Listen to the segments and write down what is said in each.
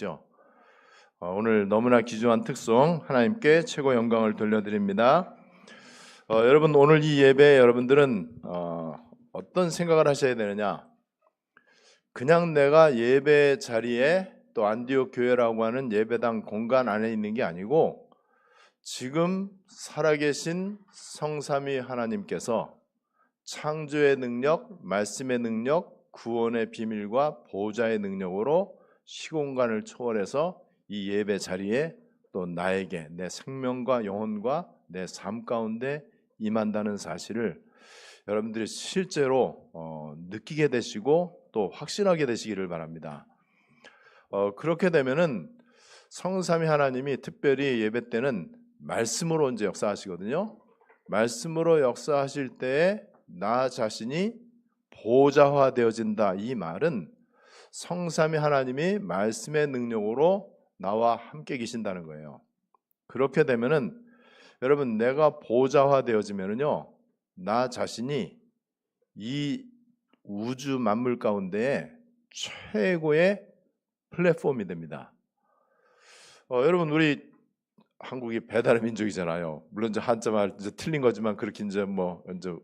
주십시오. 오늘 너무나 귀중한 특송 하나님께 최고 영광을 돌려드립니다. 여러분 오늘 이 예배 여러분들은 어떤 생각을 하셔야 되느냐? 그냥 내가 예배 자리에 또 안디옥 교회라고 하는 예배당 공간 안에 있는 게 아니고 지금 살아계신 성삼위 하나님께서 창조의 능력, 말씀의 능력, 구원의 비밀과 보호자의 능력으로 시공간을 초월해서 이 예배 자리에 또 나에게 내 생명과 영혼과 내 삶 가운데 임한다는 사실을 여러분들이 실제로 느끼게 되시고 또 확신하게 되시기를 바랍니다. 그렇게 되면은 성삼위 하나님이 특별히 예배 때는 말씀으로 이제 역사하시거든요. 말씀으로 역사하실 때에 나 자신이 보호자화 되어진다. 이 말은 성삼위 하나님이 말씀의 능력으로 나와 함께 계신다는 거예요. 그렇게 되면은 여러분 내가 보호자화 되어지면은요 나 자신이 이 우주 만물 가운데 최고의 플랫폼이 됩니다. 여러분 우리 한국이 배달의 민족이잖아요. 물론 이제 한자말 이제 틀린 거지만 그렇게 이제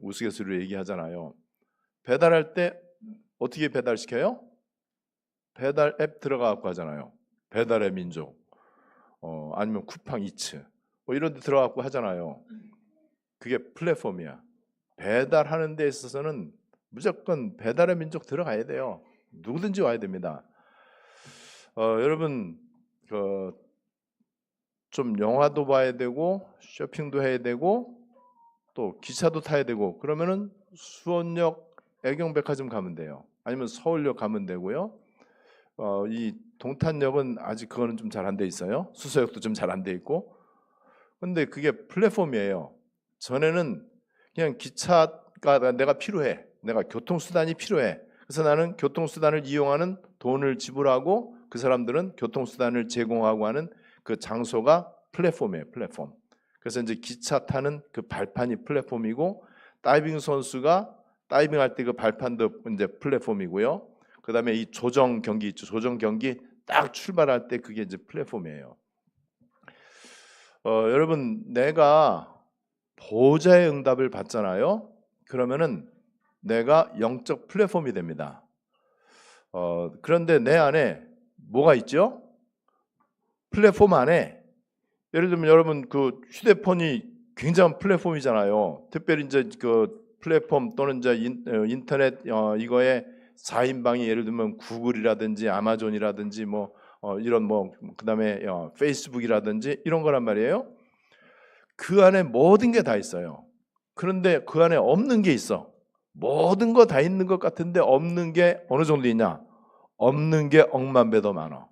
우스갯소리로 얘기하잖아요. 배달할 때 어떻게 배달시켜요? 배달 앱 들어가고 하잖아요. 배달의 민족, 아니면 쿠팡이츠 이런 데 들어가고 하잖아요. 그게 플랫폼이야. 배달하는 데 있어서는 무조건 배달의 민족 들어가야 돼요. 누구든지 와야 됩니다. 여러분 좀 영화도 봐야 되고 쇼핑도 해야 되고 또 기차도 타야 되고 그러면은 수원역 애경백화점 가면 돼요. 아니면 서울역 가면 되고요. 이 동탄역은 아직 그거는 좀 잘 안 돼 있어요. 수서역도 좀 잘 안 돼 있고. 근데 그게 플랫폼이에요. 전에는 그냥 기차가 내가 필요해. 내가 교통수단이 필요해. 그래서 나는 교통수단을 이용하는 돈을 지불하고 그 사람들은 교통수단을 제공하고 하는 그 장소가 플랫폼이에요. 플랫폼. 그래서 이제 기차 타는 그 발판이 플랫폼이고 다이빙 선수가 다이빙할 때 그 발판도 이제 플랫폼이고요. 그다음에 이 조정 경기 있죠. 조정 경기 딱 출발할 때 그게 이제 플랫폼이에요. 여러분 내가 보호자의 응답을 받잖아요. 그러면은 내가 영적 플랫폼이 됩니다. 그런데 내 안에 뭐가 있죠? 플랫폼 안에 예를 들면 여러분 그 휴대폰이 굉장한 플랫폼이잖아요. 특별히 이제 그 플랫폼 또는 이제 인터넷 이거에 4인방이 예를 들면 구글이라든지 아마존이라든지 이런 그다음에 페이스북이라든지 이런 거란 말이에요. 그 안에 모든 게 다 있어요. 그런데 그 안에 없는 게 있어. 모든 거 다 있는 것 같은데 없는 게 어느 정도 있냐? 없는 게 억만 배 더 많아.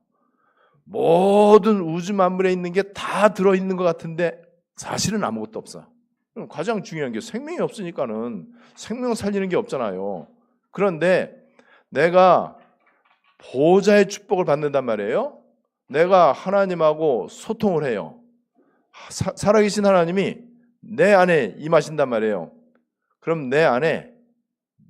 모든 우주 만물에 있는 게 다 들어있는 것 같은데 사실은 아무것도 없어. 그럼 가장 중요한 게 생명이 없으니까는 생명 살리는 게 없잖아요. 그런데 내가 보호자의 축복을 받는단 말이에요. 내가 하나님하고 소통을 해요. 살아계신 하나님이 내 안에 임하신단 말이에요. 그럼 내 안에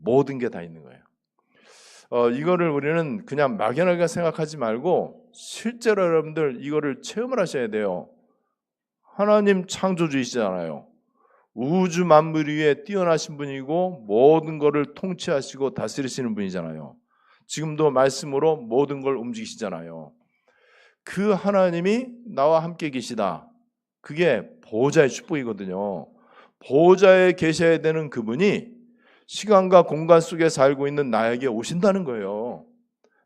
모든 게 다 있는 거예요. 이거를 우리는 그냥 막연하게 생각하지 말고 실제로 여러분들 이거를 체험을 하셔야 돼요. 하나님 창조주이시잖아요. 우주 만물 위에 뛰어나신 분이고 모든 것을 통치하시고 다스리시는 분이잖아요. 지금도 말씀으로 모든 걸 움직이시잖아요. 그 하나님이 나와 함께 계시다. 그게 보호자의 축복이거든요. 보호자에 계셔야 되는 그분이 시간과 공간 속에 살고 있는 나에게 오신다는 거예요.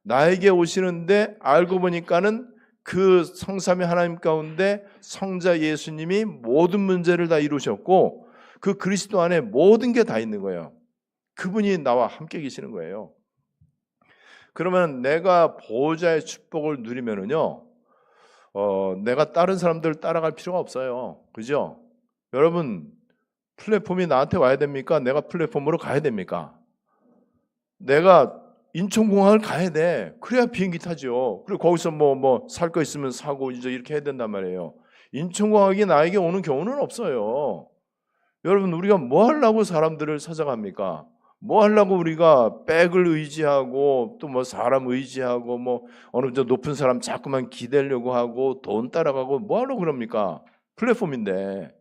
나에게 오시는데 알고 보니까는 그 성삼위 하나님 가운데 성자 예수님이 모든 문제를 다 이루셨고 그 그리스도 안에 모든 게 다 있는 거예요. 그분이 나와 함께 계시는 거예요. 그러면 내가 보호자의 축복을 누리면은요, 내가 다른 사람들 따라갈 필요가 없어요. 그죠? 여러분 플랫폼이 나한테 와야 됩니까? 내가 플랫폼으로 가야 됩니까? 내가 인천공항을 가야 돼. 그래야 비행기 타죠. 그리고 거기서 살 거 있으면 사고 이제 이렇게 해야 된단 말이에요. 인천공항이 나에게 오는 경우는 없어요. 여러분 우리가 뭐 하려고 사람들을 찾아갑니까? 뭐 하려고 우리가 백을 의지하고 또 뭐 사람 의지하고 뭐 어느 정도 높은 사람 자꾸만 기대려고 하고 돈 따라가고 뭐 하려고 그럽니까? 플랫폼인데.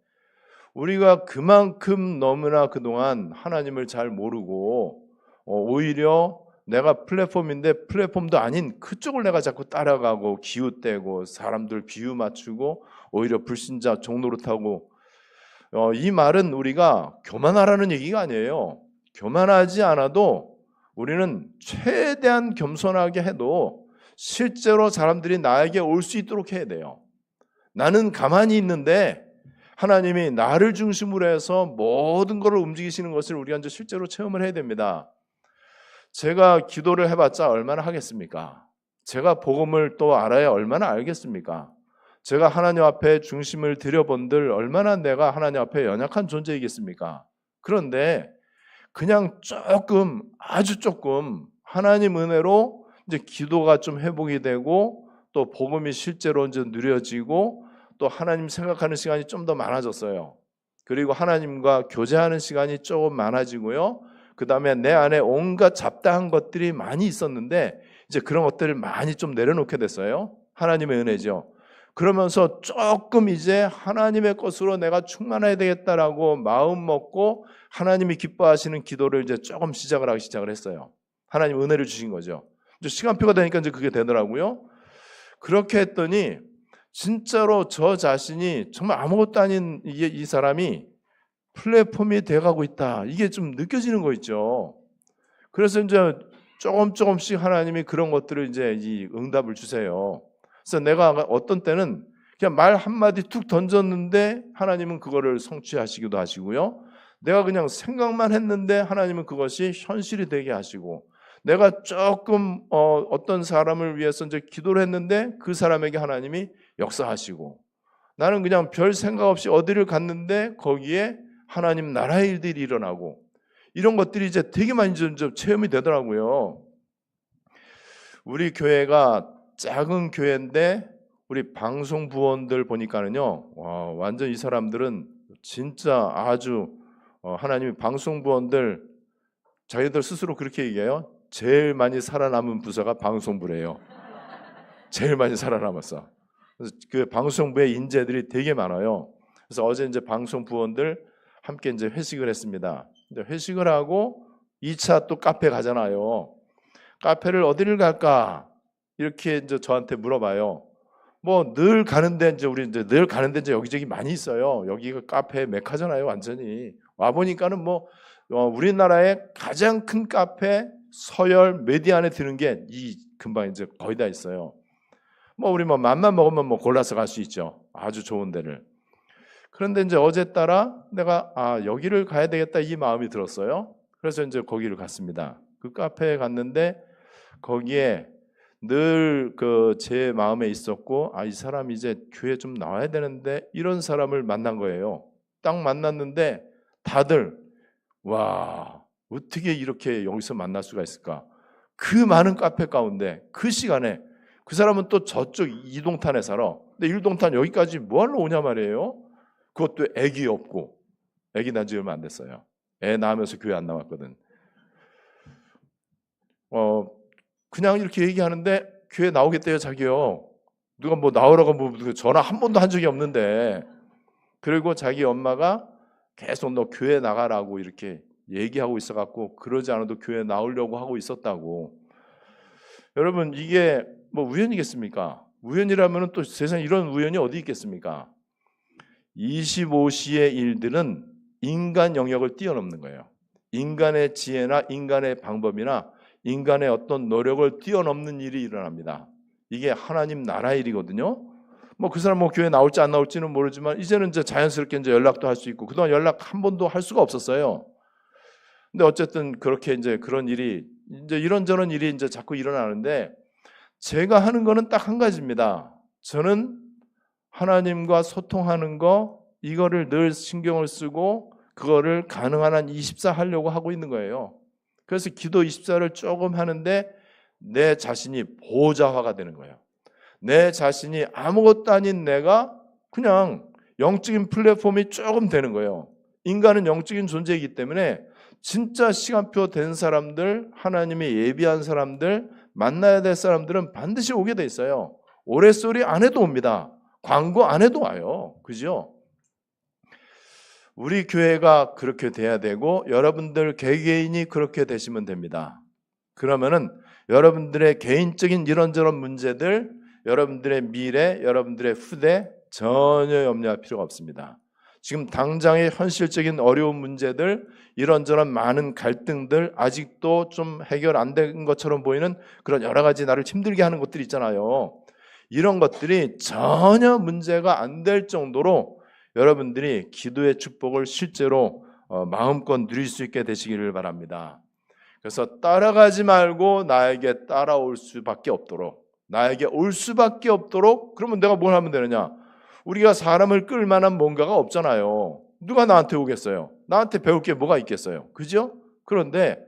우리가 그만큼 너무나 그동안 하나님을 잘 모르고 오히려 내가 플랫폼인데 플랫폼도 아닌 그쪽을 내가 자꾸 따라가고 기웃대고 사람들 비유 맞추고 오히려 불신자 종노릇하고 이 말은 우리가 교만하라는 얘기가 아니에요. 교만하지 않아도 우리는 최대한 겸손하게 해도 실제로 사람들이 나에게 올 수 있도록 해야 돼요. 나는 가만히 있는데 하나님이 나를 중심으로 해서 모든 것을 움직이시는 것을 우리가 이제 실제로 체험을 해야 됩니다. 제가 기도를 해봤자 얼마나 하겠습니까? 제가 복음을 또 알아야 얼마나 알겠습니까? 제가 하나님 앞에 중심을 들여본들 얼마나 내가 하나님 앞에 연약한 존재이겠습니까? 그런데 그냥 조금, 아주 조금 하나님 은혜로 이제 기도가 좀 회복이 되고 또 복음이 실제로 이제 누려지고 또 하나님 생각하는 시간이 좀 더 많아졌어요. 그리고 하나님과 교제하는 시간이 조금 많아지고요. 그 다음에 내 안에 온갖 잡다한 것들이 많이 있었는데 이제 그런 것들을 많이 좀 내려놓게 됐어요. 하나님의 은혜죠. 그러면서 조금 이제 하나님의 것으로 내가 충만해야 되겠다라고 마음 먹고 하나님이 기뻐하시는 기도를 이제 조금 시작을 했어요. 하나님 은혜를 주신 거죠. 이제 시간표가 되니까 이제 그게 되더라고요. 그렇게 했더니 진짜로 저 자신이 정말 아무것도 아닌 이 사람이 플랫폼이 돼가고 있다. 이게 좀 느껴지는 거 있죠. 그래서 이제 조금씩 하나님이 그런 것들을 이제 이 응답을 주세요. 그래서 내가 어떤 때는 그냥 말 한마디 툭 던졌는데 하나님은 그거를 성취하시기도 하시고요. 내가 그냥 생각만 했는데 하나님은 그것이 현실이 되게 하시고, 내가 조금 어떤 사람을 위해서 이제 기도를 했는데 그 사람에게 하나님이 역사하시고, 나는 그냥 별 생각 없이 어디를 갔는데 거기에 하나님 나라의 일들이 일어나고, 이런 것들이 이제 되게 많이 좀 체험이 되더라고요. 우리 교회가 작은 교회인데 우리 방송 부원들 보니까는요, 완전 이 사람들은 진짜 아주 하나님이 방송 부원들 자기들 스스로 그렇게 얘기해요. 제일 많이 살아남은 부서가 방송부래요. 제일 많이 살아남았어. 그래서 그 방송부의 인재들이 되게 많아요. 그래서 어제 이제 방송 부원들 함께 이제 회식을 했습니다. 근데 회식을 하고 2차 또 카페 가잖아요. 카페를 어디를 갈까? 이렇게 이제 저한테 물어봐요. 뭐 늘 가는데 이제 우리 이제 늘 가는데 이제 여기저기 많이 있어요. 여기가 카페 메카잖아요, 완전히. 와 보니까는 뭐 우리나라의 가장 큰 카페 서열 메디 안에 드는 게 이 금방 이제 거의 다 있어요. 뭐 우리 뭐 맘만 먹으면 뭐 골라서 갈 수 있죠. 아주 좋은 데를. 그런데 이제 어제 따라 내가 여기를 가야 되겠다 이 마음이 들었어요. 그래서 이제 거기를 갔습니다. 그 카페에 갔는데 거기에 늘 그 제 마음에 있었고 이 사람 이제 교회 좀 나와야 되는데 이런 사람을 만난 거예요. 딱 만났는데 다들 와 어떻게 이렇게 여기서 만날 수가 있을까? 그 많은 카페 가운데 그 시간에 그 사람은 또 저쪽 이동탄에 살아. 근데 일동탄 여기까지 뭐하러 오냐 말이에요. 그것도 애기 없고, 애기 낳은 지 얼마 안 됐어요. 애 낳으면서 교회 안 나왔거든. 그냥 이렇게 얘기하는데 교회 나오겠대요, 자기요. 누가 뭐 나오라고 뭐 전화 한 번도 한 적이 없는데. 그리고 자기 엄마가 계속 너 교회 나가라고 이렇게 얘기하고 있어갖고 그러지 않아도 교회 나오려고 하고 있었다고. 여러분 이게 뭐 우연이겠습니까? 우연이라면 또 세상에 이런 우연이 어디 있겠습니까? 25시의 일들은 인간 영역을 뛰어넘는 거예요. 인간의 지혜나 인간의 방법이나 인간의 어떤 노력을 뛰어넘는 일이 일어납니다. 이게 하나님 나라 일이거든요. 뭐 그 사람 뭐 교회 나올지 안 나올지는 모르지만 이제는 이제 자연스럽게 이제 연락도 할 수 있고 그동안 연락 한 번도 할 수가 없었어요. 근데 어쨌든 그렇게 이제 그런 일이 이제 이런저런 일이 이제 자꾸 일어나는데 제가 하는 거는 딱 한 가지입니다. 저는 하나님과 소통하는 거 이거를 늘 신경을 쓰고 그거를 가능한 한 24 하려고 하고 있는 거예요. 그래서 기도 24를 조금 하는데 내 자신이 보호자화가 되는 거예요. 내 자신이 아무것도 아닌 내가 그냥 영적인 플랫폼이 조금 되는 거예요. 인간은 영적인 존재이기 때문에 진짜 시간표 된 사람들, 하나님이 예비한 사람들, 만나야 될 사람들은 반드시 오게 돼 있어요. 오랫소리 안 해도 옵니다. 광고 안 해도 와요. 그죠? 우리 교회가 그렇게 돼야 되고 여러분들 개개인이 그렇게 되시면 됩니다. 그러면은 여러분들의 개인적인 이런저런 문제들, 여러분들의 미래, 여러분들의 후대 전혀 염려할 필요가 없습니다. 지금 당장의 현실적인 어려운 문제들, 이런저런 많은 갈등들, 아직도 좀 해결 안 된 것처럼 보이는 그런 여러 가지 나를 힘들게 하는 것들이 있잖아요. 이런 것들이 전혀 문제가 안 될 정도로 여러분들이 기도의 축복을 실제로 마음껏 누릴 수 있게 되시기를 바랍니다. 그래서 따라가지 말고 나에게 따라올 수밖에 없도록, 나에게 올 수밖에 없도록. 그러면 내가 뭘 하면 되느냐? 우리가 사람을 끌 만한 뭔가가 없잖아요. 누가 나한테 오겠어요? 나한테 배울 게 뭐가 있겠어요? 그죠? 그런데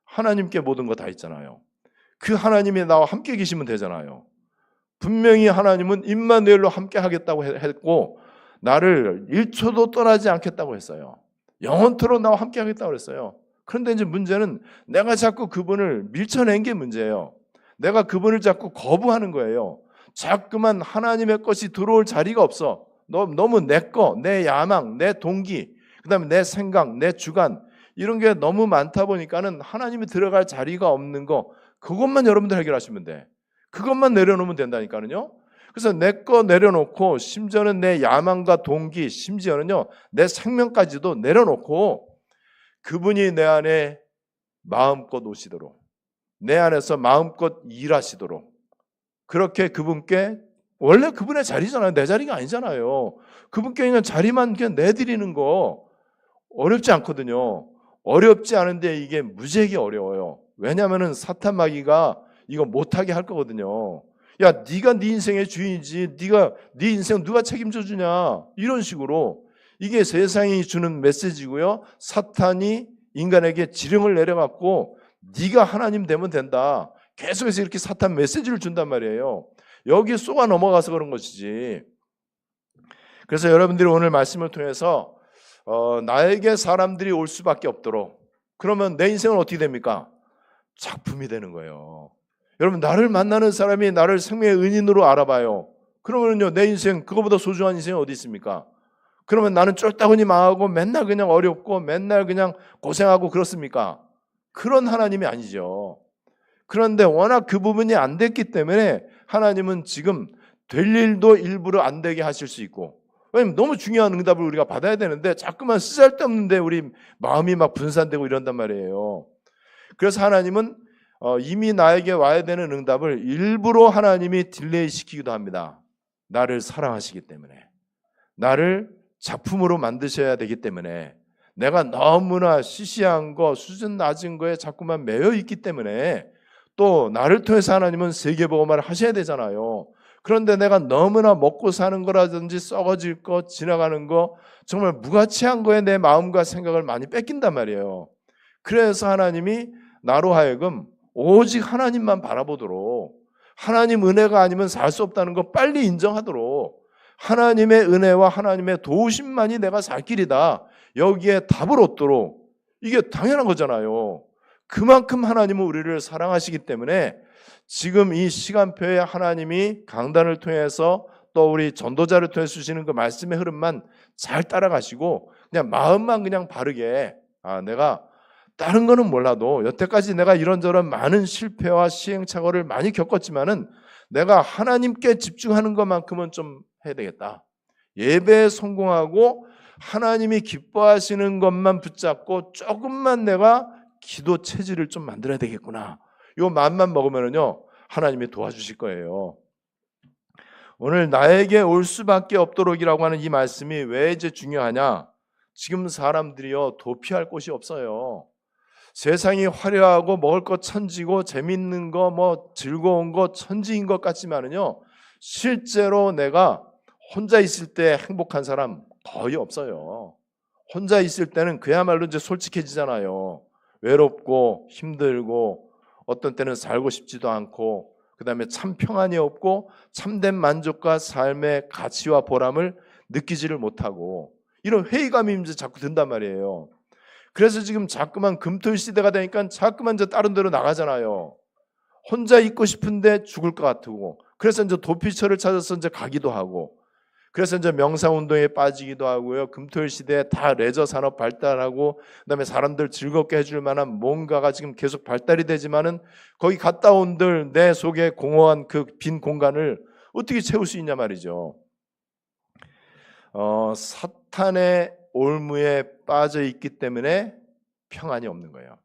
하나님께 모든 거 다 있잖아요. 그 하나님이 나와 함께 계시면 되잖아요. 분명히 하나님은 임마누엘로 함께 하겠다고 했고 나를 1초도 떠나지 않겠다고 했어요. 영원토록 나와 함께 하겠다고 했어요. 그런데 이제 문제는 내가 자꾸 그분을 밀쳐낸 게 문제예요. 내가 그분을 자꾸 거부하는 거예요. 자꾸만 하나님의 것이 들어올 자리가 없어. 너무 내 거, 내 야망, 내 동기, 그다음에 내 생각, 내 주관, 이런 게 너무 많다 보니까는 하나님이 들어갈 자리가 없는 거, 그것만 여러분들 해결하시면 돼. 그것만 내려놓으면 된다니까요. 그래서 내 거 내려놓고, 심지어는 내 야망과 동기, 심지어는요 내 생명까지도 내려놓고 그분이 내 안에 마음껏 오시도록, 내 안에서 마음껏 일하시도록, 그렇게 그분께, 원래 그분의 자리잖아요. 내 자리가 아니잖아요. 그분께 있는 자리만 그냥 내드리는 거 어렵지 않거든요. 어렵지 않은데 이게 무지하게 어려워요. 왜냐하면 사탄 마귀가 이거 못하게 할 거거든요. 야, 네가 네 인생의 주인이지, 네 인생 누가 책임져 주냐, 이런 식으로. 이게 세상이 주는 메시지고요. 사탄이 인간에게 지령을 내려갖고 네가 하나님 되면 된다, 계속해서 이렇게 사탄 메시지를 준단 말이에요. 여기에 쏘아 넘어가서 그런 것이지. 그래서 여러분들이 오늘 말씀을 통해서 나에게 사람들이 올 수밖에 없도록, 그러면 내 인생은 어떻게 됩니까? 작품이 되는 거예요. 여러분, 나를 만나는 사람이 나를 생명의 은인으로 알아봐요. 그러면요 내 인생, 그거보다 소중한 인생이 어디 있습니까? 그러면 나는 쫄따구니 망하고 맨날 그냥 어렵고 맨날 그냥 고생하고 그렇습니까? 그런 하나님이 아니죠. 그런데 워낙 그 부분이 안 됐기 때문에 하나님은 지금 될 일도 일부러 안 되게 하실 수 있고, 왜냐면 너무 중요한 응답을 우리가 받아야 되는데 자꾸만 쓰잘데없는데 우리 마음이 막 분산되고 이런단 말이에요. 그래서 하나님은 이미 나에게 와야 되는 응답을 일부러 하나님이 딜레이 시키기도 합니다. 나를 사랑하시기 때문에, 나를 작품으로 만드셔야 되기 때문에, 내가 너무나 시시한 거, 수준 낮은 거에 자꾸만 매여 있기 때문에, 또 나를 통해서 하나님은 세계복음화를 하셔야 되잖아요. 그런데 내가 너무나 먹고 사는 거라든지 썩어질 거, 지나가는 거, 정말 무가치한 거에 내 마음과 생각을 많이 뺏긴단 말이에요. 그래서 하나님이 나로 하여금 오직 하나님만 바라보도록, 하나님 은혜가 아니면 살 수 없다는 거 빨리 인정하도록, 하나님의 은혜와 하나님의 도우심만이 내가 살 길이다, 여기에 답을 얻도록, 이게 당연한 거잖아요. 그만큼 하나님은 우리를 사랑하시기 때문에 지금 이 시간표에 하나님이 강단을 통해서 또 우리 전도자를 통해서 주시는 그 말씀의 흐름만 잘 따라가시고, 그냥 마음만 그냥 바르게, 내가 다른 거는 몰라도 여태까지 내가 이런저런 많은 실패와 시행착오를 많이 겪었지만은 내가 하나님께 집중하는 것만큼은 좀 해야 되겠다. 예배에 성공하고 하나님이 기뻐하시는 것만 붙잡고 조금만 내가 기도 체질을 좀 만들어야 되겠구나. 요 마음만 먹으면요 하나님이 도와주실 거예요. 오늘 나에게 올 수밖에 없도록이라고 하는 이 말씀이 왜 이제 중요하냐? 지금 사람들이요 도피할 곳이 없어요. 세상이 화려하고 먹을 것 천지고 재밌는 거 뭐 즐거운 거 천지인 것 같지만은요 실제로 내가 혼자 있을 때 행복한 사람 거의 없어요. 혼자 있을 때는 그야말로 이제 솔직해지잖아요. 외롭고 힘들고 어떤 때는 살고 싶지도 않고, 그 다음에 참 평안이 없고 참된 만족과 삶의 가치와 보람을 느끼지를 못하고, 이런 회의감이 이제 자꾸 든단 말이에요. 그래서 지금 자꾸만 금토일 시대가 되니까 자꾸만 이제 다른 데로 나가잖아요. 혼자 있고 싶은데 죽을 것 같고, 그래서 이제 도피처를 찾아서 이제 가기도 하고, 그래서 이제 명상 운동에 빠지기도 하고요. 금토일 시대에 다 레저 산업 발달하고, 그다음에 사람들 즐겁게 해줄 만한 뭔가가 지금 계속 발달이 되지만은 거기 갔다 온들 내 속에 공허한 그 빈 공간을 어떻게 채울 수 있냐 말이죠. 사탄의 올무에 빠져 있기 때문에 평안이 없는 거예요.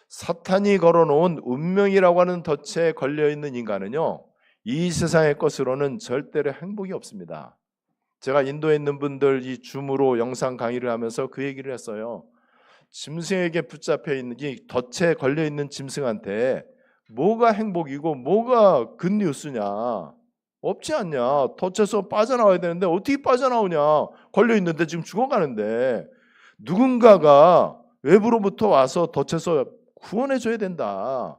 사탄이 걸어놓은 운명이라고 하는 덫에 걸려있는 인간은요, 이 세상의 것으로는 절대로 행복이 없습니다. 제가 인도에 있는 분들 이 줌으로 영상 강의를 하면서 그 얘기를 했어요. 짐승에게 붙잡혀 있는, 이 덫에 걸려있는 짐승한테 뭐가 행복이고 뭐가 굿뉴스냐? 없지 않냐? 덫에서 빠져나와야 되는데 어떻게 빠져나오냐? 걸려있는데 지금 죽어가는데 누군가가 외부로부터 와서 덫에서 구원해줘야 된다.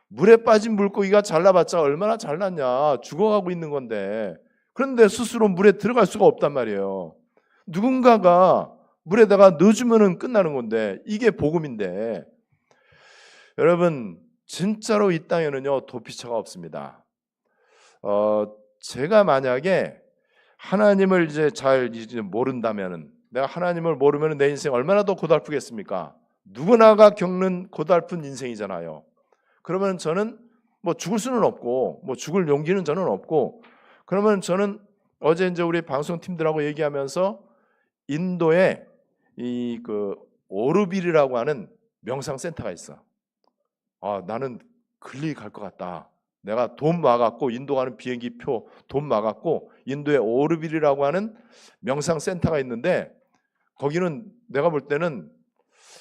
물에 빠진 물고기가 잘나봤자 얼마나 잘났냐. 죽어가고 있는 건데. 그런데 스스로 물에 들어갈 수가 없단 말이에요. 누군가가 물에다가 넣어주면 끝나는 건데 이게 복음인데, 여러분 진짜로 이 땅에는요 도피처가 없습니다. 제가 만약에 하나님을 이제 잘 모른다면은, 내가 하나님을 모르면 내 인생 얼마나 더 고달프겠습니까? 누구나가 겪는 고달픈 인생이잖아요. 그러면 저는 뭐 죽을 수는 없고, 뭐 죽을 용기는 저는 없고, 그러면 저는 어제 이제 우리 방송팀들하고 얘기하면서 인도에 이 그 오르빌이라고 하는 명상센터가 있어. 나는 글리 갈 것 같다. 내가 돈 막았고, 인도 가는 비행기 표 돈 막았고, 인도에 오르빌이라고 하는 명상센터가 있는데, 거기는 내가 볼 때는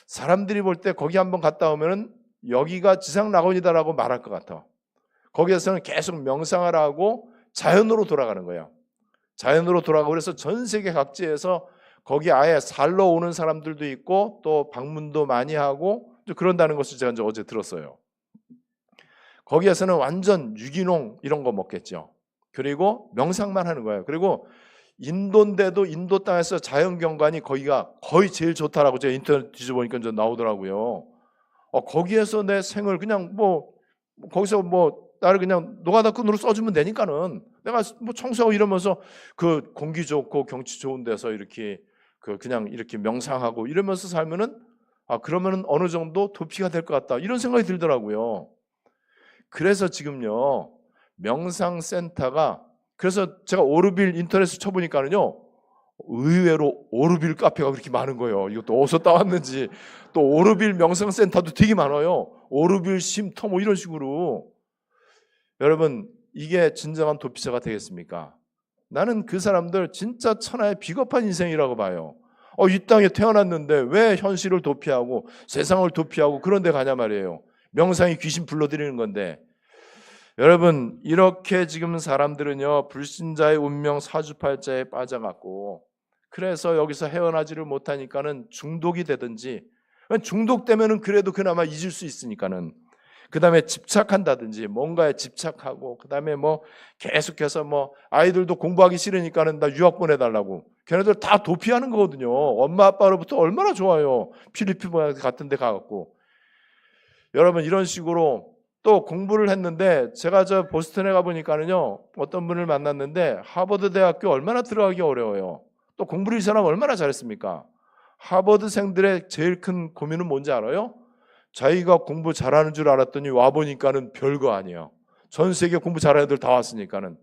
사람들이 볼 때 거기 한번 갔다 오면은 여기가 지상낙원이다라고 말할 것 같아. 거기에서는 계속 명상하라고 자연으로 돌아가는 거예요. 자연으로 돌아가고, 그래서 전 세계 각지에서 거기 아예 살러 오는 사람들도 있고 또 방문도 많이 하고 그런다는 것을 제가 이제 어제 들었어요. 거기에서는 완전 유기농 이런 거 먹겠죠. 그리고 명상만 하는 거예요. 그리고 인도인데도 인도 땅에서 자연경관이 거기가 거의 제일 좋다라고 제가 인터넷 뒤져보니까 좀 나오더라고요. 거기에서 내 생을 그냥 뭐 거기서 뭐 나를 그냥 노가다 끈으로 써주면 되니까는 내가 뭐 청소하고 이러면서 그 공기 좋고 경치 좋은 데서 이렇게 그냥 이렇게 명상하고 이러면서 살면은 그러면은 어느 정도 도피가 될 것 같다, 이런 생각이 들더라고요. 그래서 지금요 명상센터가, 그래서 제가 오르빌 인터넷을 쳐보니까는요 의외로 오르빌 카페가 그렇게 많은 거예요. 이것도 어디서 따왔는지. 또 오르빌 명상센터도 되게 많아요. 오르빌 쉼터 뭐 이런 식으로. 여러분 이게 진정한 도피처가 되겠습니까? 나는 그 사람들 진짜 천하의 비겁한 인생이라고 봐요. 이 땅에 태어났는데 왜 현실을 도피하고 세상을 도피하고 그런 데 가냐 말이에요. 명상이 귀신 불러들이는 건데. 여러분 이렇게 지금 사람들은요 불신자의 운명 사주팔자에 빠져갖고, 그래서 여기서 헤어나지를 못하니까는 중독이 되든지, 중독되면은 그래도 그나마 잊을 수 있으니까는 그 다음에 집착한다든지 뭔가에 집착하고, 그 다음에 뭐 계속해서 뭐 아이들도 공부하기 싫으니까는 나 유학 보내달라고, 걔네들 다 도피하는 거거든요. 엄마 아빠로부터 얼마나 좋아요. 필리핀 같은 데 가갖고. 여러분 이런 식으로 또 공부를 했는데, 제가 저 보스턴에 가보니까는요 어떤 분을 만났는데 하버드 대학교 얼마나 들어가기 어려워요. 또 공부를 이 사람 얼마나 잘했습니까? 하버드생들의 제일 큰 고민은 뭔지 알아요? 자기가 공부 잘하는 줄 알았더니 와보니까는 별거 아니에요. 전 세계 공부 잘하는 애들 다 왔으니까는.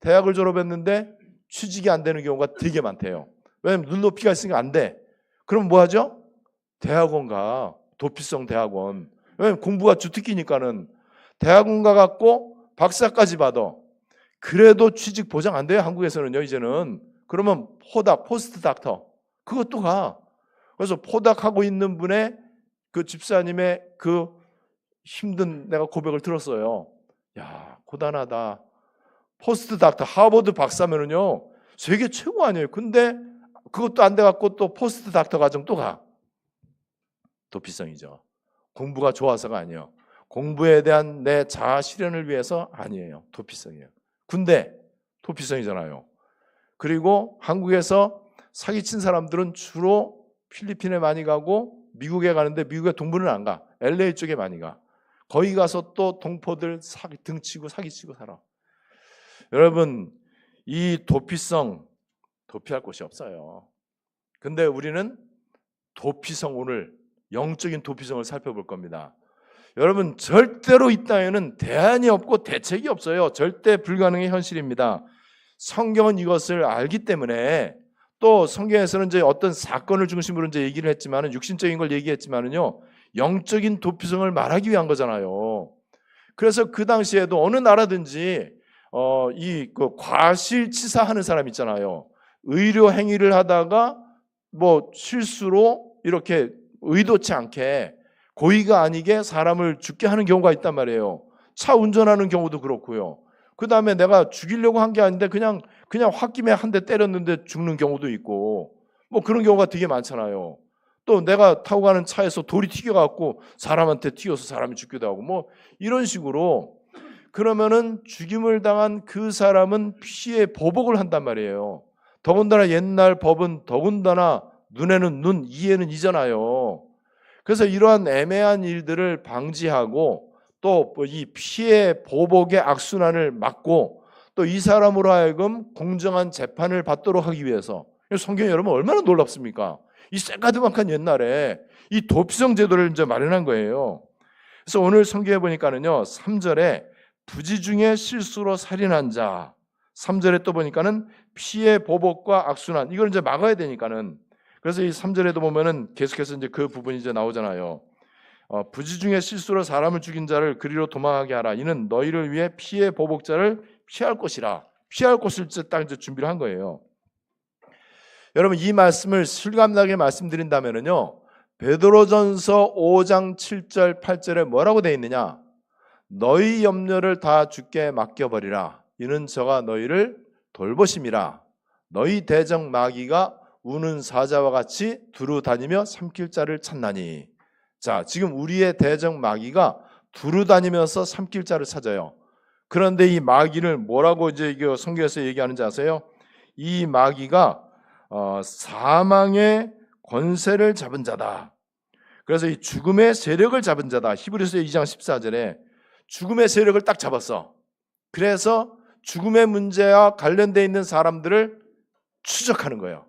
대학을 졸업했는데 취직이 안 되는 경우가 되게 많대요. 왜냐면 눈높이가 있으니까 안 돼. 그럼 뭐 하죠? 대학원 가. 도피성 대학원. 왜냐면 공부가 주특기니까는. 대학원 가갖고 박사까지 받아. 그래도 취직 보장 안 돼요, 한국에서는요 이제는. 그러면 포닥, 포스트 닥터, 그것도 가. 그래서 포닥하고 있는 분의 그 집사님의 그 힘든 내가 고백을 들었어요. 야, 고단하다. 포스트 닥터, 하버드 박사면은요 세계 최고 아니에요. 근데 그것도 안 돼갖고 또 포스트 닥터 과정 또 가. 도피성이죠. 공부가 좋아서가 아니에요. 공부에 대한 내 자아 실현을 위해서 아니에요. 도피성이에요. 군대 도피성이잖아요. 그리고 한국에서 사기친 사람들은 주로 필리핀에 많이 가고 미국에 가는데 미국에 동부는 안 가. LA 쪽에 많이 가. 거기 가서 또 동포들 등치고 사기치고 살아. 여러분, 이 도피성 도피할 곳이 없어요. 근데 우리는 도피성, 오늘 영적인 도피성을 살펴볼 겁니다. 여러분, 절대로 이 땅에는 대안이 없고 대책이 없어요. 절대 불가능의 현실입니다. 성경은 이것을 알기 때문에, 또 성경에서는 이제 어떤 사건을 중심으로 이제 얘기를 했지만은, 육신적인 걸 얘기했지만은요, 영적인 도피성을 말하기 위한 거잖아요. 그래서 그 당시에도 어느 나라든지 그 과실치사하는 사람 있잖아요. 의료 행위를 하다가 뭐 실수로 이렇게 의도치 않게 고의가 아니게 사람을 죽게 하는 경우가 있단 말이에요. 차 운전하는 경우도 그렇고요. 그 다음에 내가 죽이려고 한 게 아닌데 그냥 홧김에 한 대 때렸는데 죽는 경우도 있고, 뭐 그런 경우가 되게 많잖아요. 또 내가 타고 가는 차에서 돌이 튀겨갖고 사람한테 튀어서 사람이 죽기도 하고, 뭐 이런 식으로. 그러면은 죽임을 당한 그 사람은 피해 보복을 한단 말이에요. 더군다나 옛날 법은 더군다나 눈에는 눈, 이에는 이잖아요. 그래서 이러한 애매한 일들을 방지하고, 또 이 피해 보복의 악순환을 막고, 또 이 사람으로 하여금 공정한 재판을 받도록 하기 위해서, 성경이 여러분 얼마나 놀랍습니까? 이 새까드막한 옛날에 이 도피성 제도를 이제 마련한 거예요. 그래서 오늘 성경에 보니까는요, 3절에 부지 중에 실수로 살인한 자, 3절에 또 보니까는 피해 보복과 악순환, 이걸 이제 막아야 되니까는, 그래서 이 3절에도 보면은 계속해서 이제 그 부분이 이제 나오잖아요. 부지 중에 실수로 사람을 죽인 자를 그리로 도망하게 하라. 이는 너희를 위해 피해 보복자를 피할 것이라. 피할 곳을 딱 이제 준비를 한 거예요. 여러분, 이 말씀을 실감나게 말씀드린다면은요, 베드로전서 5장 7절 8절에 뭐라고 되어 있느냐? 너희 염려를 다 주께 맡겨버리라. 이는 저가 너희를 돌보심이라. 너희 대적 마귀가 우는 사자와 같이 두루 다니며 삼킬 자를 찾나니. 자, 지금 우리의 대적 마귀가 두루 다니면서 삼킬 자를 찾아요. 그런데 이 마귀를 뭐라고 이제 성경에서 얘기하는지 아세요? 이 마귀가 사망의 권세를 잡은 자다. 그래서 이 죽음의 세력을 잡은 자다. 히브리서 2장 14절에 죽음의 세력을 딱 잡았어. 그래서 죽음의 문제와 관련되어 있는 사람들을 추적하는 거예요.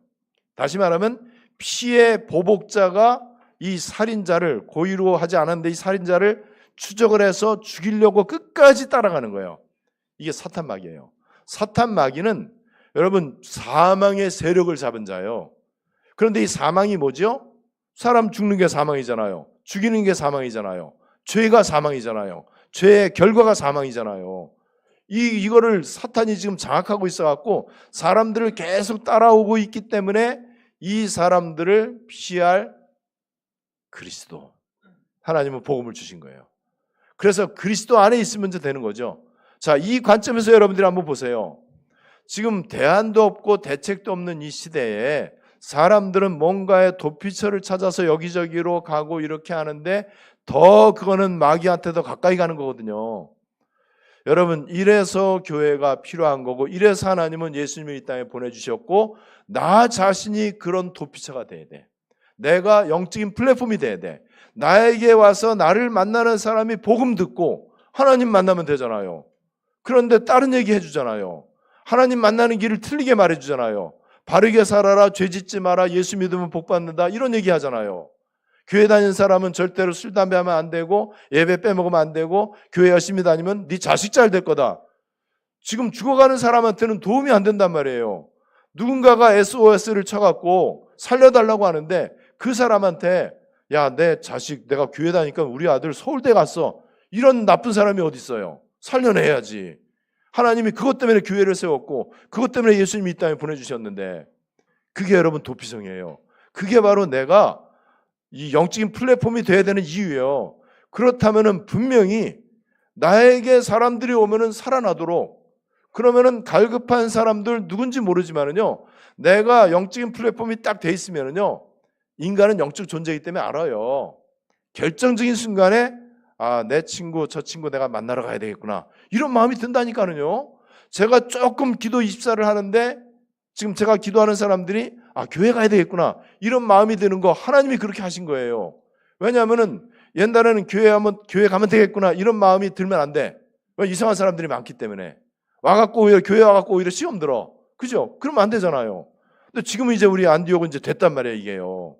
다시 말하면 피해 보복자가 이 살인자를, 고의로 하지 않았는데 이 살인자를 추적을 해서 죽이려고 끝까지 따라가는 거예요. 이게 사탄 마귀예요. 사탄 마귀는 여러분 사망의 세력을 잡은 자예요. 그런데 이 사망이 뭐죠? 사람 죽는 게 사망이잖아요. 죽이는 게 사망이잖아요. 죄가 사망이잖아요. 죄의 결과가 사망이잖아요. 이거를 사탄이 지금 장악하고 있어갖고 사람들을 계속 따라오고 있기 때문에 이 사람들을 피할 그리스도, 하나님은 복음을 주신 거예요. 그래서 그리스도 안에 있으면 이제 되는 거죠. 자, 이 관점에서 여러분들이 한번 보세요. 지금 대안도 없고 대책도 없는 이 시대에 사람들은 뭔가의 도피처를 찾아서 여기저기로 가고 이렇게 하는데, 더 그거는 마귀한테 더 가까이 가는 거거든요. 여러분, 이래서 교회가 필요한 거고, 이래서 하나님은 예수님을 이 땅에 보내주셨고, 나 자신이 그런 도피처가 돼야 돼. 내가 영적인 플랫폼이 돼야 돼. 나에게 와서 나를 만나는 사람이 복음 듣고 하나님 만나면 되잖아요. 그런데 다른 얘기 해주잖아요. 하나님 만나는 길을 틀리게 말해주잖아요. 바르게 살아라, 죄 짓지 마라, 예수 믿으면 복 받는다, 이런 얘기 하잖아요. 교회 다니는 사람은 절대로 술, 담배 하면 안 되고, 예배 빼먹으면 안 되고, 교회 열심히 다니면 네 자식 잘 될 거다. 지금 죽어가는 사람한테는 도움이 안 된단 말이에요. 누군가가 SOS를 쳐갖고 살려달라고 하는데 그 사람한테 야, 내 자식 내가 교회 다니니까 우리 아들 서울대 갔어, 이런 나쁜 사람이 어디 있어요? 살려내야지. 하나님이 그것 때문에 교회를 세웠고 그것 때문에 예수님이 이 땅에 보내주셨는데, 그게 여러분 도피성이에요. 그게 바로 내가 이 영적인 플랫폼이 돼야 되는 이유예요. 그렇다면은 분명히 나에게 사람들이 오면은 살아나도록, 그러면은 갈급한 사람들 누군지 모르지만은요, 내가 영적인 플랫폼이 딱 돼 있으면은요, 인간은 영적 존재이기 때문에 알아요. 결정적인 순간에 내 친구 저 친구 내가 만나러 가야 되겠구나, 이런 마음이 든다니까요. 제가 조금 기도 24를 하는데 지금 제가 기도하는 사람들이 교회 가야 되겠구나 이런 마음이 드는 거 하나님이 그렇게 하신 거예요. 왜냐하면은 옛날에는 교회 가면 되겠구나 이런 마음이 들면 안 돼. 왜? 이상한 사람들이 많기 때문에. 와갖고 오히려 교회 와갖고 오히려 시험 들어. 그죠? 그러면 안 되잖아요. 근데 지금은 이제 우리 안디옥은 이제 됐단 말이에요, 이게요.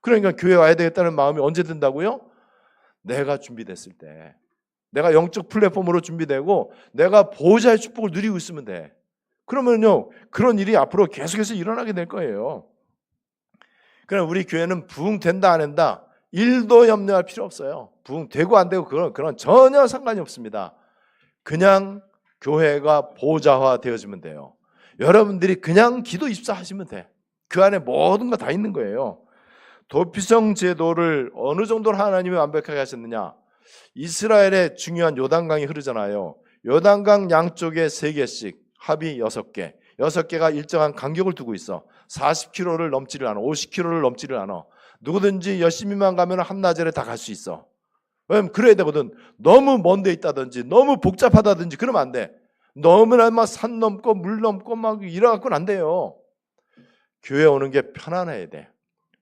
그러니까 교회 와야 되겠다는 마음이 언제 든다고요? 내가 준비됐을 때. 내가 영적 플랫폼으로 준비되고 내가 보호자의 축복을 누리고 있으면 돼. 그러면요, 그런 일이 앞으로 계속해서 일어나게 될 거예요. 그럼 우리 교회는 부흥된다 안 된다 1도 염려할 필요 없어요. 부흥되고 안 되고 그런 전혀 상관이 없습니다. 그냥 교회가 보호자화 되어지면 돼요. 여러분들이 그냥 기도 입사하시면 돼. 그 안에 모든 거 다 있는 거예요. 도피성 제도를 어느 정도로 하나님이 완벽하게 하셨느냐? 이스라엘의 중요한 요단강이 흐르잖아요. 요단강 양쪽에 3개씩 합이 6개. 6개가 일정한 간격을 두고 있어. 40km를 넘지를 않아. 50km를 넘지를 않아. 누구든지 열심히만 가면 한나절에 다 갈 수 있어. 왜냐면 그래야 되거든. 너무 먼 데 있다든지 너무 복잡하다든지 그러면 안 돼. 너무나 막 산 넘고 물 넘고 막 이래갖고는 안 돼요. 교회 오는 게 편안해야 돼.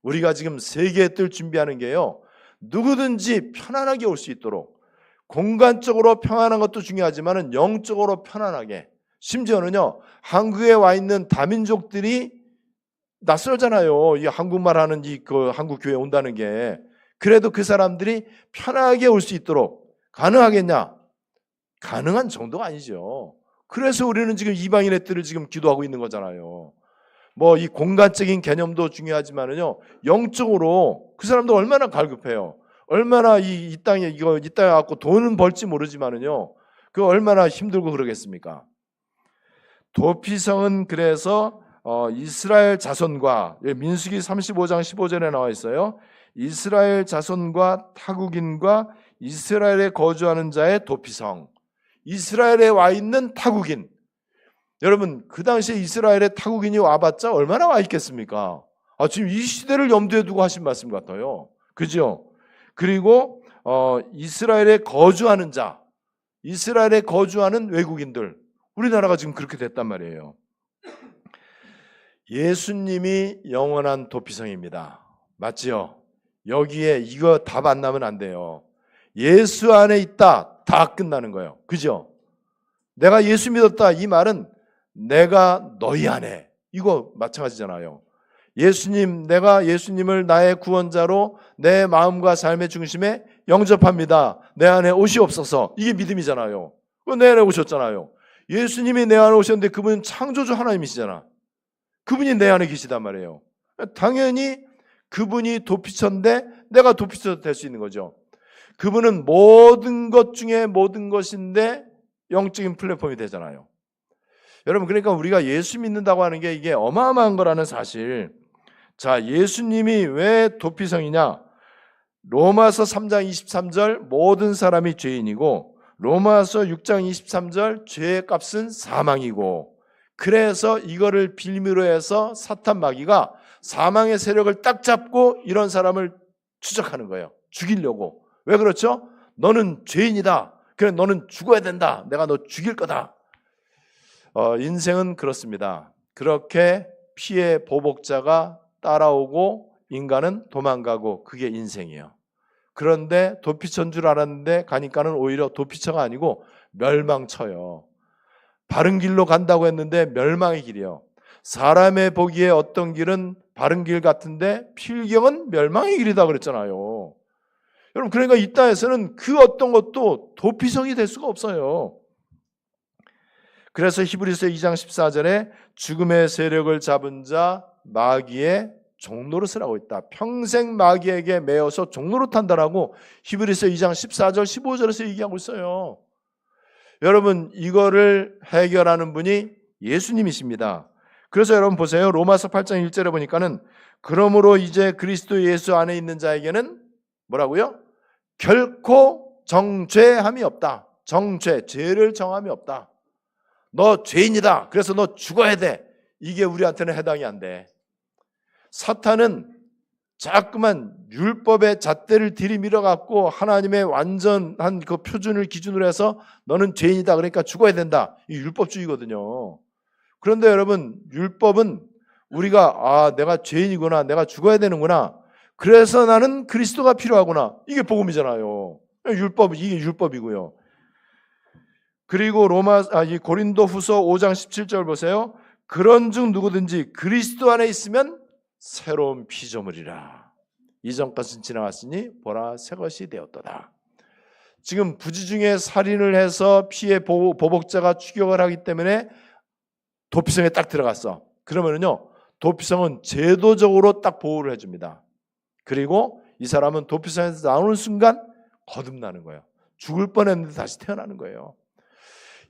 우리가 지금 세계의 뜰 준비하는 게요. 누구든지 편안하게 올 수 있도록 공간적으로 평안한 것도 중요하지만 영적으로 편안하게 심지어는요. 한국에 와 있는 다민족들이 낯설잖아요. 이 한국말 하는 그 한국 교회 온다는 게. 그래도 그 사람들이 편하게 올 수 있도록 가능하겠냐? 가능한 정도가 아니죠. 그래서 우리는 지금 이방인의 뜰을 지금 기도하고 있는 거잖아요. 뭐 이 공간적인 개념도 중요하지만은요. 영적으로 그 사람도 얼마나 갈급해요. 얼마나 이 땅에 이 땅에 갖고 돈은 벌지 모르지만은요. 그 얼마나 힘들고 그러겠습니까? 도피성은 그래서 이스라엘 자손과 민수기 35장 15절에 나와 있어요. 이스라엘 자손과 타국인과 이스라엘에 거주하는 자의 도피성. 이스라엘에 와 있는 타국인. 여러분 그 당시에 이스라엘에 타국인이 와봤자 얼마나 와 있겠습니까? 지금 이 시대를 염두에 두고 하신 말씀 같아요. 그죠? 그리고 이스라엘에 거주하는 자. 이스라엘에 거주하는 외국인들. 우리나라가 지금 그렇게 됐단 말이에요. 예수님이 영원한 도피성입니다. 맞지요? 여기에 이거 답 안 나면 안 돼요. 예수 안에 있다. 다 끝나는 거예요. 그죠? 내가 예수 믿었다. 이 말은 내가 너희 안에. 이거 마찬가지잖아요. 내가 예수님을 나의 구원자로 내 마음과 삶의 중심에 영접합니다. 내 안에 오시옵소서. 이게 믿음이잖아요. 내 안에 오셨잖아요. 예수님이 내 안에 오셨는데 그분은 창조주 하나님이시잖아. 그분이 내 안에 계시단 말이에요. 당연히 그분이 도피처인데 내가 도피처 될 수 있는 거죠. 그분은 모든 것 중에 모든 것인데 영적인 플랫폼이 되잖아요. 여러분 그러니까 우리가 예수 믿는다고 하는 게 이게 어마어마한 거라는 사실. 자, 예수님이 왜 도피성이냐? 로마서 3장 23절 모든 사람이 죄인이고 로마서 6장 23절 죄의 값은 사망이고 그래서 이거를 빌미로 해서 사탄 마귀가 사망의 세력을 딱 잡고 이런 사람을 추적하는 거예요. 죽이려고. 왜 그렇죠? 너는 죄인이다. 그래 너는 죽어야 된다. 내가 너 죽일 거다. 인생은 그렇습니다. 그렇게 피해 보복자가 따라오고 인간은 도망가고 그게 인생이에요. 그런데 도피처인 줄 알았는데 가니까는 오히려 도피처가 아니고 멸망처요. 바른 길로 간다고 했는데 멸망의 길이요. 사람의 보기에 어떤 길은 바른 길 같은데 필경은 멸망의 길이다 그랬잖아요. 여러분 그러니까 이 땅에서는 그 어떤 것도 도피성이 될 수가 없어요. 그래서 히브리서 2장 14절에 죽음의 세력을 잡은 자 마귀의 종노릇을 하고 있다. 평생 마귀에게 매어서 종노릇 한다라고 히브리서 2장 14절 15절에서 얘기하고 있어요. 여러분 이거를 해결하는 분이 예수님이십니다. 그래서 여러분 보세요. 로마서 8장 1절에 보니까는 그러므로 이제 그리스도 예수 안에 있는 자에게는 뭐라고요? 결코 정죄함이 없다. 죄를 정함이 없다. 너 죄인이다. 그래서 너 죽어야 돼. 이게 우리한테는 해당이 안 돼. 사탄은 자꾸만 율법의 잣대를 들이밀어 갖고 하나님의 완전한 그 표준을 기준으로 해서 너는 죄인이다. 그러니까 죽어야 된다. 이 율법주의거든요. 그런데 여러분, 율법은 우리가 내가 죄인이구나, 내가 죽어야 되는구나, 그래서 나는 그리스도가 필요하구나, 이게 복음이잖아요. 이게 율법이고요. 그리고 이 고린도후서 5장 17절 보세요. 그런즉 누구든지 그리스도 안에 있으면 새로운 피조물이라. 이전 것은 지나갔으니 보라 새것이 되었도다. 지금 부지중에 살인을 해서 피해 보복자가 추격을 하기 때문에 도피성에 딱 들어갔어. 그러면은요, 도피성은 제도적으로 딱 보호를 해줍니다. 그리고 이 사람은 도피성에서 나오는 순간 거듭나는 거예요. 죽을 뻔했는데 다시 태어나는 거예요.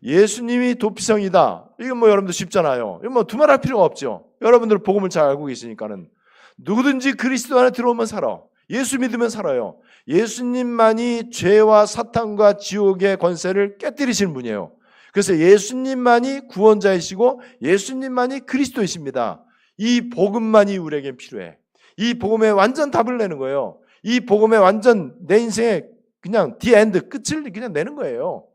예수님이 도피성이다. 이건 뭐 여러분들 쉽잖아요. 이건 뭐 두말할 필요가 없죠. 여러분들 복음을 잘 알고 계시니까는 누구든지 그리스도 안에 들어오면 살아. 예수 믿으면 살아요. 예수님만이 죄와 사탄과 지옥의 권세를 깨뜨리시는 분이에요. 그래서 예수님만이 구원자이시고 예수님만이 그리스도이십니다. 이 복음만이 우리에게 필요해. 이 복음에 완전 답을 내는 거예요. 이 복음에 완전 내 인생의 그냥 디엔드, 끝을 그냥 내는 거예요.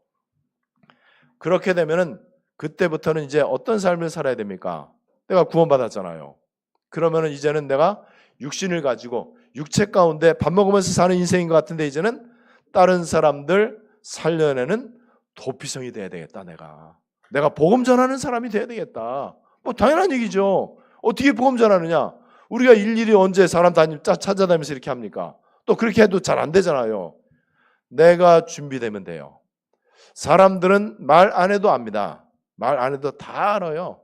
그렇게 되면은 그때부터는 이제 어떤 삶을 살아야 됩니까? 내가 구원받았잖아요. 그러면은 이제는 내가 육신을 가지고 육체 가운데 밥 먹으면서 사는 인생인 것 같은데, 이제는 다른 사람들 살려내는 도피성이 돼야 되겠다. 내가 복음 전하는 사람이 돼야 되겠다. 뭐 당연한 얘기죠. 어떻게 복음 전하느냐? 우리가 일일이 언제 사람 찾아다니면서 이렇게 합니까? 또 그렇게 해도 잘 안 되잖아요. 내가 준비되면 돼요. 사람들은 말 안 해도 압니다. 말 안 해도 다 알아요.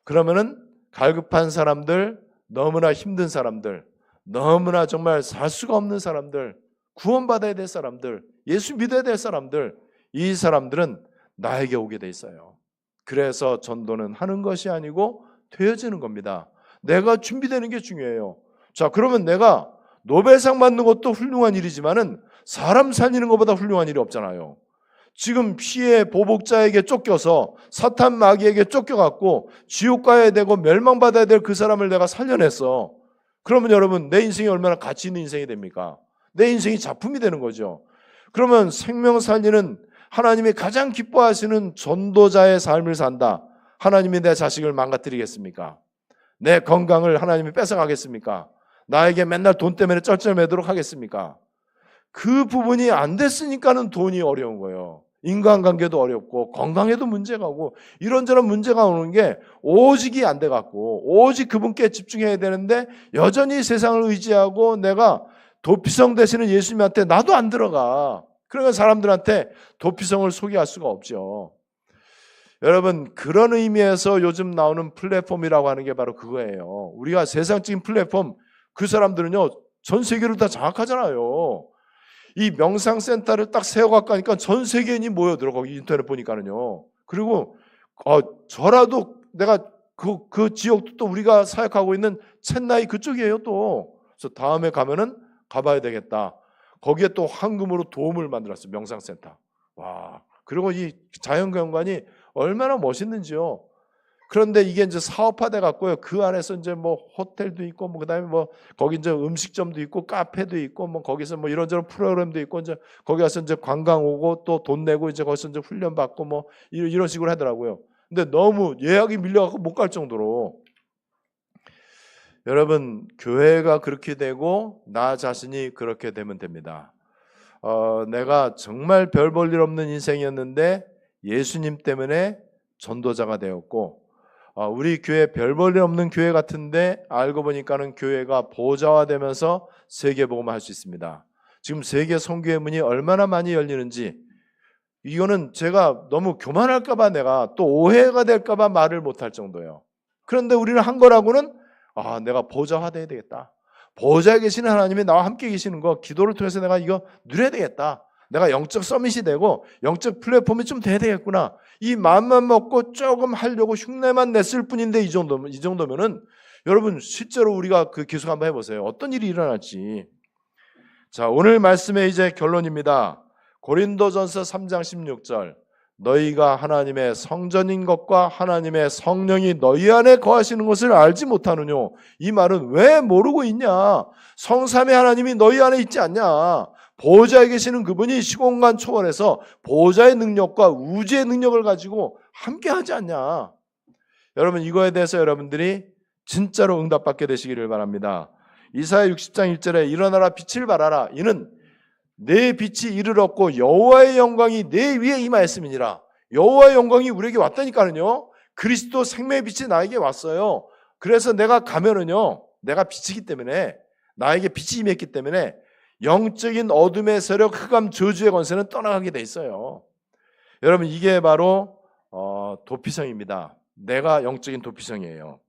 그러면은 갈급한 사람들, 너무나 힘든 사람들, 너무나 정말 살 수가 없는 사람들, 구원받아야 될 사람들, 예수 믿어야 될 사람들, 이 사람들은 나에게 오게 돼 있어요. 그래서 전도는 하는 것이 아니고 되어지는 겁니다. 내가 준비되는 게 중요해요. 자, 그러면 내가 노벨상 받는 것도 훌륭한 일이지만은 사람 살리는 것보다 훌륭한 일이 없잖아요. 지금 피해 보복자에게 쫓겨서 사탄 마귀에게 쫓겨갖고 지옥 가야 되고 멸망받아야 될 그 사람을 내가 살려냈어. 그러면 여러분, 내 인생이 얼마나 가치 있는 인생이 됩니까? 내 인생이 작품이 되는 거죠. 그러면 생명 살리는 하나님이 가장 기뻐하시는 전도자의 삶을 산다. 하나님이 내 자식을 망가뜨리겠습니까? 내 건강을 하나님이 뺏어가겠습니까? 나에게 맨날 돈 때문에 쩔쩔매도록 하겠습니까? 그 부분이 안 됐으니까는 돈이 어려운 거예요. 인간관계도 어렵고 건강에도 문제가 오고 이런저런 문제가 오는 게 오직이 안 돼갖고 오직 그분께 집중해야 되는데 여전히 세상을 의지하고 내가 도피성 되시는 예수님한테 나도 안 들어가. 그러니까 사람들한테 도피성을 소개할 수가 없죠. 여러분, 그런 의미에서 요즘 나오는 플랫폼이라고 하는 게 바로 그거예요. 우리가 세상적인 플랫폼, 그 사람들은요 전 세계로 다 장악하잖아요. 이 명상센터를 딱 세워갖고 하니까 전 세계인이 모여들어. 거기 인터넷 보니까는요. 그리고 저라도 내가 그 지역도 또 우리가 사역하고 있는 첸나이 그쪽이에요 또. 그래서 다음에 가면은 가봐야 되겠다. 거기에 또 황금으로 도움을 만들었어요. 명상센터. 와. 그리고 이 자연경관이 얼마나 멋있는지요. 그런데 이게 이제 사업화돼 갖고요. 그 안에서 이제 뭐 호텔도 있고, 뭐 그다음에 뭐 거기 이제 음식점도 있고, 카페도 있고, 뭐 거기서 뭐 이런저런 프로그램도 있고, 이제 거기 가서 이제 관광 오고 또 돈 내고 이제 거기서 이제 훈련 받고 뭐 이런 식으로 하더라고요. 근데 너무 예약이 밀려갖고 못 갈 정도로. 여러분, 교회가 그렇게 되고 나 자신이 그렇게 되면 됩니다. 내가 정말 별 볼 일 없는 인생이었는데 예수님 때문에 전도자가 되었고, 우리 교회 별 볼 일 없는 교회 같은데 알고 보니까는 교회가 보좌화되면서 세계복음을 할 수 있습니다. 지금 세계 선교의 문이 얼마나 많이 열리는지, 이거는 제가 너무 교만할까봐 내가 또 오해가 될까봐 말을 못할 정도예요. 그런데 우리는 한 거라고는 내가 보좌화돼야 되겠다. 보좌에 계시는 하나님이 나와 함께 계시는 거 기도를 통해서 내가 이거 누려야 되겠다. 내가 영적 서밋이 되고 영적 플랫폼이 좀 돼야 되겠구나. 이 마음만 먹고 조금 하려고 흉내만 냈을 뿐인데 이 정도면은 여러분 실제로 우리가 그 기술 한번 해보세요. 어떤 일이 일어날지. 자, 오늘 말씀의 이제 결론입니다. 고린도전서 3장 16절. 너희가 하나님의 성전인 것과 하나님의 성령이 너희 안에 거하시는 것을 알지 못하느냐. 이 말은 왜 모르고 있냐? 성삼의 하나님이 너희 안에 있지 않냐? 보호자에 계시는 그분이 시공간 초월해서 보호자의 능력과 우주의 능력을 가지고 함께 하지 않냐? 여러분 이거에 대해서 여러분들이 진짜로 응답받게 되시기를 바랍니다. 이사야 60장 1절에 일어나라 빛을 발하라 이는 내 빛이 이를 얻고 여호와의 영광이 내 위에 임하였음이니라. 여호와의 영광이 우리에게 왔다니까는요. 그리스도 생명의 빛이 나에게 왔어요. 그래서 내가 가면은요, 내가 빛이기 때문에, 나에게 빛이 임했기 때문에 영적인 어둠의 세력, 흑암, 저주의 권세는 떠나가게 돼 있어요. 여러분 이게 바로 도피성입니다. 내가 영적인 도피성이에요.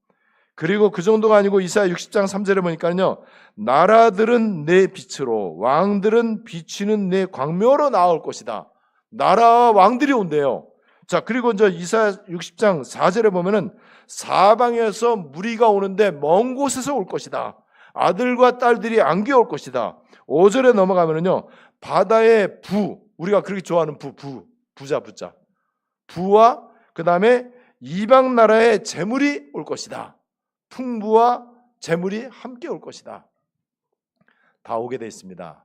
그리고 그 정도가 아니고 이사야 60장 3절에 보니까요, 나라들은 내 빛으로, 왕들은 비추는 내 광명으로 나올 것이다. 나라와 왕들이 온대요. 자, 그리고 이제 이사야 60장 4절에 보면은 사방에서 무리가 오는데 먼 곳에서 올 것이다. 아들과 딸들이 안겨 올 것이다. 5절에 넘어가면은요, 바다의 부, 우리가 그렇게 좋아하는 부자. 부와 그 다음에 이방 나라의 재물이 올 것이다. 풍부와 재물이 함께 올 것이다. 다 오게 돼 있습니다.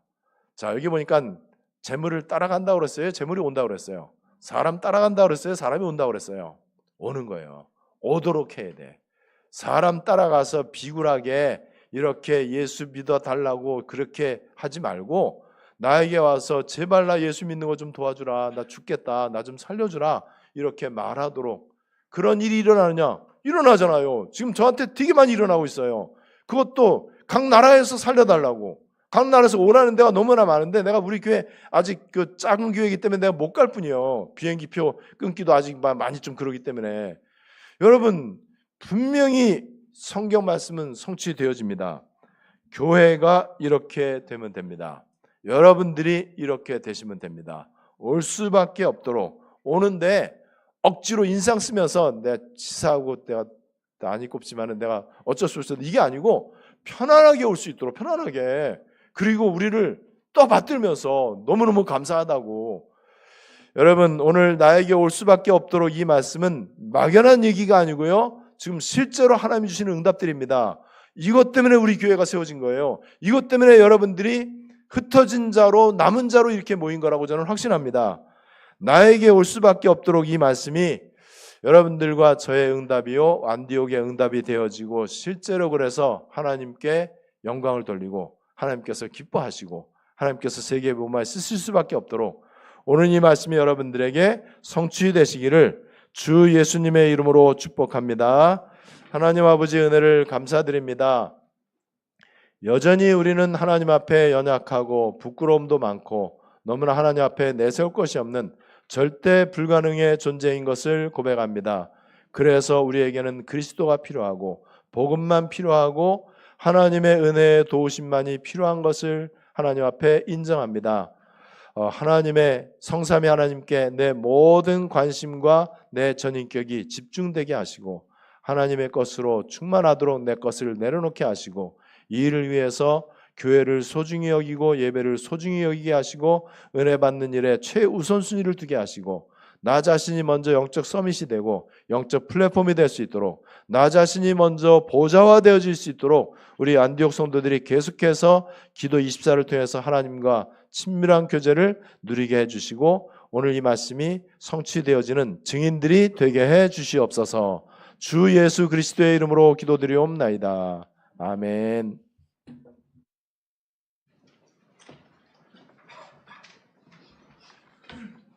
자, 여기 보니까 재물을 따라간다고 그랬어요? 재물이 온다고 그랬어요? 사람 따라간다고 그랬어요? 사람이 온다고 그랬어요? 오는 거예요. 오도록 해야 돼. 사람 따라가서 비굴하게 이렇게 예수 믿어 달라고 그렇게 하지 말고 나에게 와서 제발 나 예수 믿는 거 좀 도와주라. 나 죽겠다. 나 좀 살려주라. 이렇게 말하도록. 그런 일이 일어나느냐? 일어나잖아요. 지금 저한테 되게 많이 일어나고 있어요. 그것도 각 나라에서 살려달라고. 각 나라에서 오라는 데가 너무나 많은데 내가 우리 교회 아직 그 작은 교회이기 때문에 내가 못 갈 뿐이에요. 비행기표 끊기도 아직 많이 좀 그러기 때문에. 여러분 분명히 성경 말씀은 성취되어집니다. 교회가 이렇게 되면 됩니다. 여러분들이 이렇게 되시면 됩니다. 올 수밖에 없도록 오는데 억지로 인상 쓰면서 내가 치사하고 내가 안 입곱지만은 내가 어쩔 수 없어 이게 아니고 편안하게 올 수 있도록 편안하게 그리고 우리를 또 받들면서 너무너무 감사하다고. 여러분 오늘 나에게 올 수밖에 없도록 이 말씀은 막연한 얘기가 아니고요. 지금 실제로 하나님이 주시는 응답들입니다. 이것 때문에 우리 교회가 세워진 거예요. 이것 때문에 여러분들이 흩어진 자로 남은 자로 이렇게 모인 거라고 저는 확신합니다. 나에게 올 수밖에 없도록 이 말씀이 여러분들과 저의 응답이요 안디옥의 응답이 되어지고 실제로 그래서 하나님께 영광을 돌리고 하나님께서 기뻐하시고 하나님께서 세계의 복음을 쓰실 수밖에 없도록 오늘 이 말씀이 여러분들에게 성취되시기를 주 예수님의 이름으로 축복합니다. 하나님 아버지 은혜를 감사드립니다. 여전히 우리는 하나님 앞에 연약하고 부끄러움도 많고 너무나 하나님 앞에 내세울 것이 없는 절대 불가능의 존재인 것을 고백합니다. 그래서 우리에게는 그리스도가 필요하고 복음만 필요하고 하나님의 은혜의 도우심만이 필요한 것을 하나님 앞에 인정합니다. 하나님의 성삼위 하나님께 내 모든 관심과 내 전인격이 집중되게 하시고 하나님의 것으로 충만하도록 내 것을 내려놓게 하시고 이 일을 위해서 교회를 소중히 여기고 예배를 소중히 여기게 하시고 은혜 받는 일에 최우선순위를 두게 하시고 나 자신이 먼저 영적 서밋이 되고 영적 플랫폼이 될 수 있도록 나 자신이 먼저 보좌화되어질 수 있도록 우리 안디옥 성도들이 계속해서 기도 24를 통해서 하나님과 친밀한 교제를 누리게 해주시고 오늘 이 말씀이 성취되어지는 증인들이 되게 해주시옵소서. 주 예수 그리스도의 이름으로 기도드리옵나이다. 아멘.